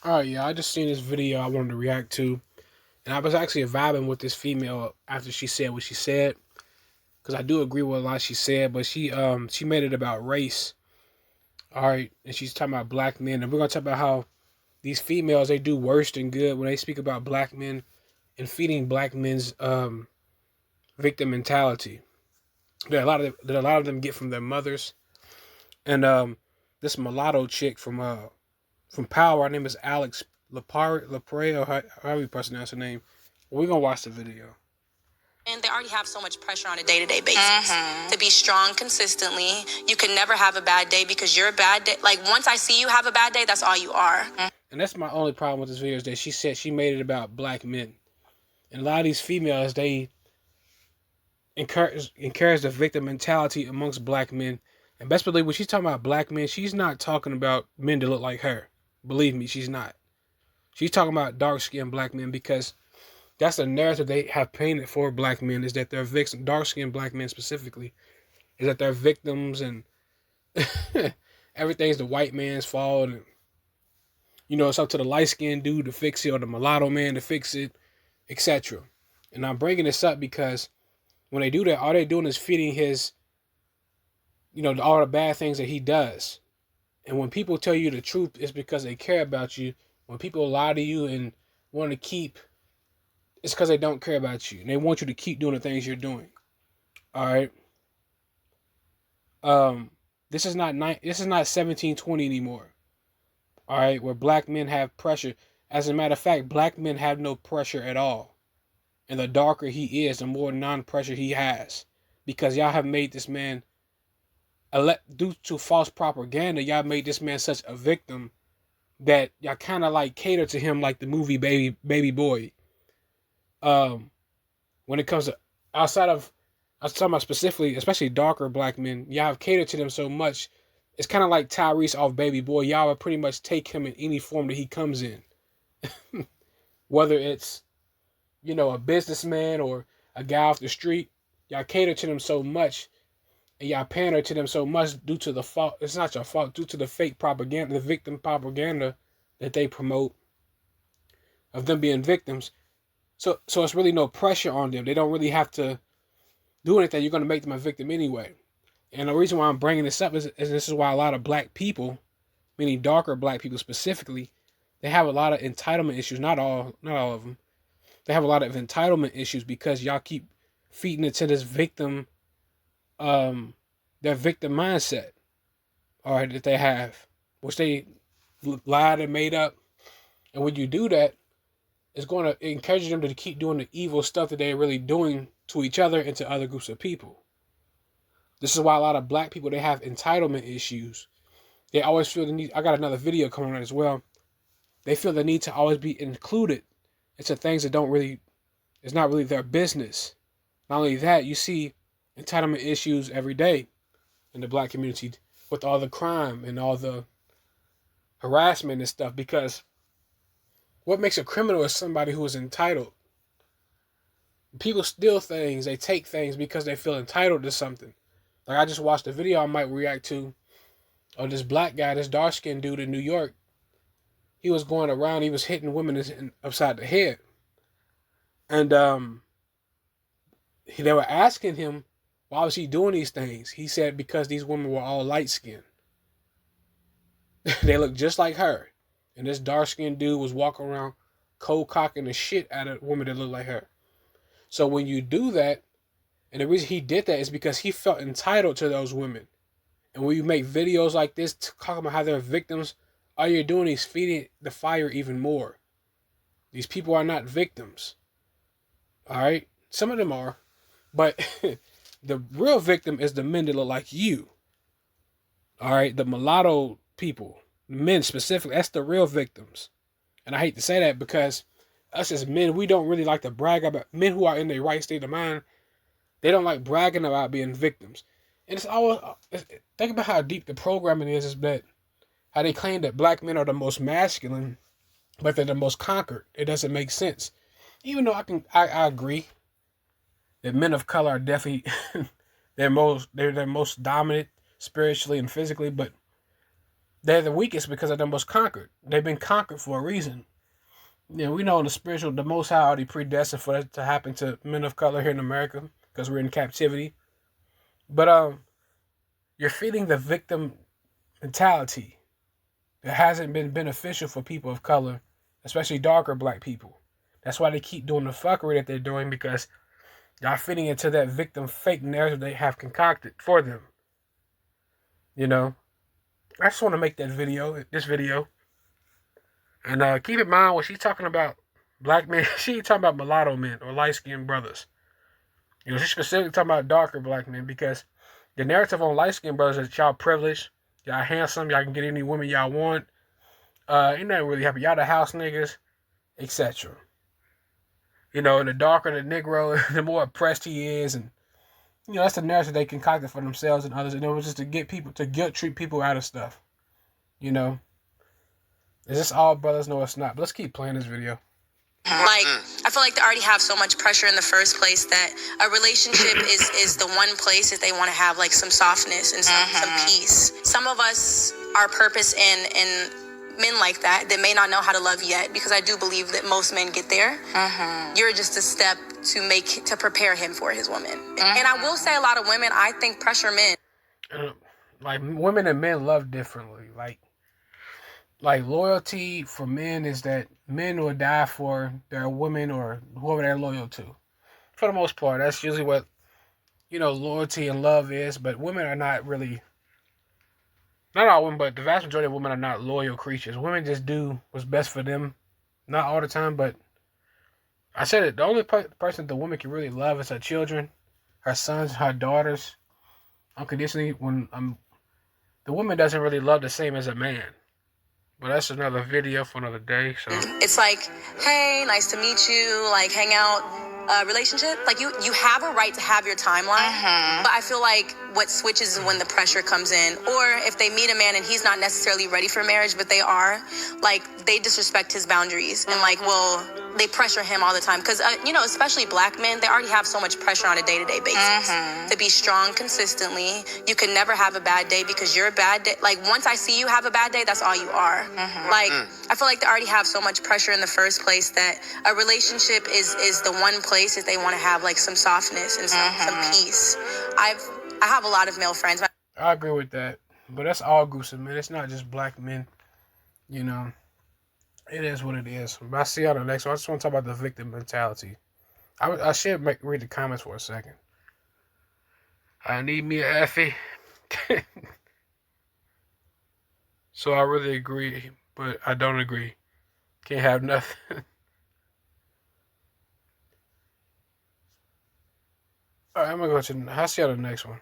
Alright, yeah, I just seen this video I wanted to react to. And I was actually vibing with this female after she said what she said. Because I do agree with a lot she said, but she made it about race. Alright. And she's talking about black men. And we're gonna talk about how these females they do worse than good when they speak about black men and feeding black men's victim mentality. That a lot of them get from their mothers. And this mulatto chick from Power, her name is Alex Lapre, or however you pronounce her name. We're gonna watch the video. And they already have so much pressure on a day-to-day basis to be strong consistently. You can never have a bad day because you're a bad day. Like, once I see you have a bad day, that's all you are. And that's my only problem with this video is that she said she made it about black men. And a lot of these females, they encourage the victim mentality amongst black men. And best believe when she's talking about black men, she's not talking about men that look like her. Believe me, she's not. She's talking about dark-skinned black men because that's the narrative they have painted for black men is that they're victims, dark-skinned black men specifically, is that they're victims and everything's the white man's fault. And, you know, it's up to the light-skinned dude to fix it or the mulatto man to fix it, etc. And I'm bringing this up because when they do that, all they're doing is feeding his, you know, all the bad things that he does. And when people tell you the truth, it's because they care about you. When people lie to you and want to keep, it's because they don't care about you. And they want you to keep doing the things you're doing. All right. This is not 1720 anymore. All right, where black men have pressure. As a matter of fact, black men have no pressure at all. And the darker he is, the more non-pressure he has, because y'all have made this man, due to false propaganda, y'all made this man such a victim that y'all kind of like cater to him like the movie BabyBoy. When it comes to outside of, I was talking about specifically, especially darker black men, y'all have catered to them so much. It's kind of like Tyrese off BabyBoy. Y'all would pretty much take him in any form that he comes in, whether it's, you know, a businessman or a guy off the street. Y'all cater to them so much, and y'all pander to them so much due to the fault. It's not your fault, due to the fake propaganda, the victim propaganda that they promote of them being victims. So it's really no pressure on them. They don't really have to do anything. You're going to make them a victim anyway. And the reason why I'm bringing this up is this is why a lot of black people, meaning darker black people specifically, they have a lot of entitlement issues. Not all of them. They have a lot of entitlement issues because y'all keep feeding into this victim, their victim mindset, all right, that they have, which they lied and made up. And when you do that, it's going to encourage them to keep doing the evil stuff that they're really doing to each other and to other groups of people. This is why a lot of black people, they have entitlement issues. They always feel the need. I got another video coming on as well. They feel the need to always be included into things that don't really, it's not really their business. Not only that, you see entitlement issues every day in the black community with all the crime and all the harassment and stuff, because what makes a criminal is somebody who is entitled. People steal things, they take things because they feel entitled to something. Like I just watched a video I might react to of this black guy, this dark skinned dude in New York. He was going around, he was hitting women upside the head. And they were asking him, why was he doing these things? He said because these women were all light skinned. They looked just like her. And this dark skinned dude was walking around cold cocking the shit out of women that looked like her. So when you do that, and the reason he did that is because he felt entitled to those women. And when you make videos like this talking about how they're victims, all you're doing is feeding the fire even more. These people are not victims. All right? Some of them are. But the real victim is the men that look like you. All right? The mulatto people, men specifically, that's the real victims. And I hate to say that because us as men, we don't really like to brag about men who are in their right state of mind. They don't like bragging about being victims. And it's always, think about how deep the programming is that how they claim that black men are the most masculine, but they're the most conquered. It doesn't make sense. Even though I agree that men of color are definitely they're their most dominant spiritually and physically, but they're the weakest because they're the most conquered. They've been conquered for a reason. You know, we know in the spiritual, the Most High already predestined for that to happen to men of color here in America because we're in captivity. But you're feeding the victim mentality that hasn't been beneficial for people of color, especially darker black people. That's why they keep doing the fuckery that they're doing, because y'all fitting into that victim fake narrative they have concocted for them. You know, I just want to make this video. And keep in mind, when she's talking about black men, she ain't talking about mulatto men or light-skinned brothers. You know, she's specifically talking about darker black men, because the narrative on light-skinned brothers is that y'all privileged, y'all handsome, y'all can get any woman y'all want. Ain't nothing really happy. Y'all the house niggas, etc. You know, and the darker the Negro, the more oppressed he is, and you know, that's the narrative they concocted for themselves and others, and it was just to get people to guilt trip people out of stuff. You know, is this all brothers? No, it's not. But let's keep playing this video. Like, I feel like they already have so much pressure in the first place that a relationship is the one place that they want to have like some softness and some peace. Some of us, our purpose in men like that may not know how to love yet, because I do believe that most men get there. You're just a step to prepare him for his woman. And I will say, a lot of women, I think, pressure men. Like, women and men love differently. Like loyalty for men is that men will die for their women or whoever they're loyal to. For the most part, that's usually what, you know, loyalty and love is. But women are not really, not all women, but the vast majority of women are not loyal creatures. Women just do what's best for them. Not all the time, but I said it. The only person the woman can really love is her children, her sons, her daughters, unconditionally. When the woman doesn't really love the same as a man. But that's another video for another day. So it's like, hey, nice to meet you, like hang out, relationship. Like you have a right to have your timeline. But I feel like what switches is when the pressure comes in, or if they meet a man and he's not necessarily ready for marriage, but they are, like they disrespect his boundaries and like, well, they pressure him all the time, because you know, especially black men, they already have so much pressure on a day-to-day basis to be strong consistently. You can never have a bad day because you're a bad day. Like once I see you have a bad day, that's all you are. Like I feel like they already have so much pressure in the first place that a relationship is the one place that they want to have like some softness and some peace. I have a lot of male friends. I agree with that, but that's all groups of men. It's not just black men. You know, it is what it is. But I'll see you on the next one. I just want to talk about the victim mentality. I should read the comments for a second. I need me a Effie. So I really agree, but I don't agree. Can't have nothing. Alright, I'm gonna go to. I'll see you on the next one.